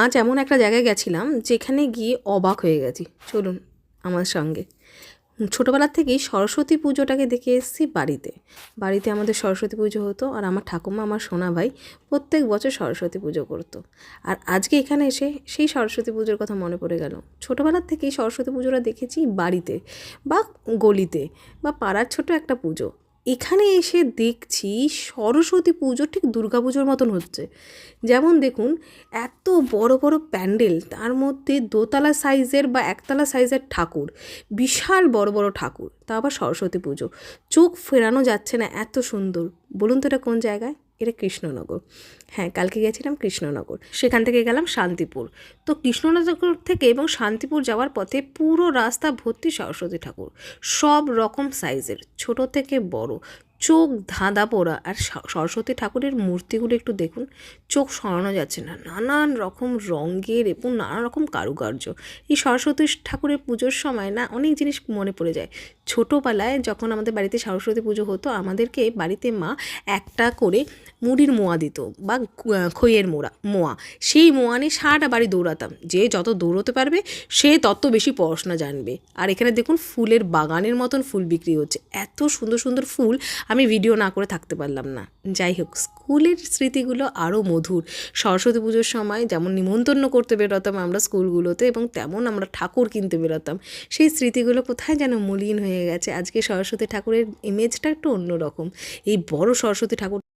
আজ এমন একটা জায়গায় গেছিলাম যেখানে গিয়ে অবাক হয়ে গেছি। চলুন আমার সঙ্গে। ছোটোবেলার থেকেই সরস্বতী পুজোটাকে দেখে এসেছি বাড়িতে। বাড়িতে আমাদের সরস্বতী পুজো হতো, আর আমার ঠাকুমা, আমার সোনা ভাই প্রত্যেক বছর সরস্বতী পুজো করতো। আর আজকে এখানে এসে সেই সরস্বতী পুজোর কথা মনে পড়ে গেল। ছোটোবেলার থেকেই সরস্বতী পুজোটা দেখেছি বাড়িতে বা গলিতে বা পাড়ার ছোটো একটা পুজো। এখানে এসে দেখছি সরস্বতী পুজো ঠিক দুর্গা পুজোর মতন হচ্ছে। যেমন দেখুন, এত বড় বড় প্যান্ডেল, তার মধ্যে দোতলা সাইজের বা একতলা সাইজের ঠাকুর, বিশাল বড় বড় ঠাকুর, তা আবার সরস্বতী পুজো। চোখ ফেরানো যাচ্ছে না, এত সুন্দর। বলুন তো এটা কোন জায়গায়? এটা কৃষ্ণনগর। হ্যাঁ, কালকে গেছিলাম কৃষ্ণনগর, সেখান থেকে গেলাম শান্তিপুর। তো কৃষ্ণনগর থেকে এবং শান্তিপুর যাওয়ার পথে পুরো রাস্তা ভর্তি সরস্বতী ঠাকুর, সব রকম সাইজের, ছোট থেকে বড়। চোখ ধাঁধা পোড়া। আর সরস্বতী ঠাকুরের মূর্তিগুলো একটু দেখুন, চোখ সরানো যাচ্ছে না, নানান রকম রঙের এবং নানা রকম কারুকার্য। এই সরস্বতী ঠাকুরের পুজোর সময় না অনেক জিনিস মনে পড়ে যায়। ছোটোবেলায় যখন আমাদের বাড়িতে সরস্বতী পুজো হতো, আমাদেরকে বাড়িতে মা একটা করে মুড়ির মোয়া দিত বা খইয়ের মোয়া। সেই মোয়া নিয়ে সারাটা বাড়ি দৌড়াতাম। যে যত দৌড়তে পারবে সে তত বেশি পড়াশোনা জানবে। আর এখানে দেখুন ফুলের বাগানের মতন ফুল বিক্রি হচ্ছে, এত সুন্দর সুন্দর ফুল, আমি ভিডিও না করে থাকতে পারলাম না। যাই হোক, স্কুলের স্মৃতিগুলো আরও মধুর। সরস্বতী পুজোর সময় যেমন নিমন্ত্রণ করতে বেরোতাম আমরা স্কুলগুলোতে, এবং তেমন আমরা ঠাকুর কিনতে বেরোতাম। সেই স্মৃতিগুলো কোথায় যেন মলিন হয়ে গেছে। আজকে সরস্বতী ঠাকুরের ইমেজটা একটু অন্যরকম। এই বড় সরস্বতী ঠাকুর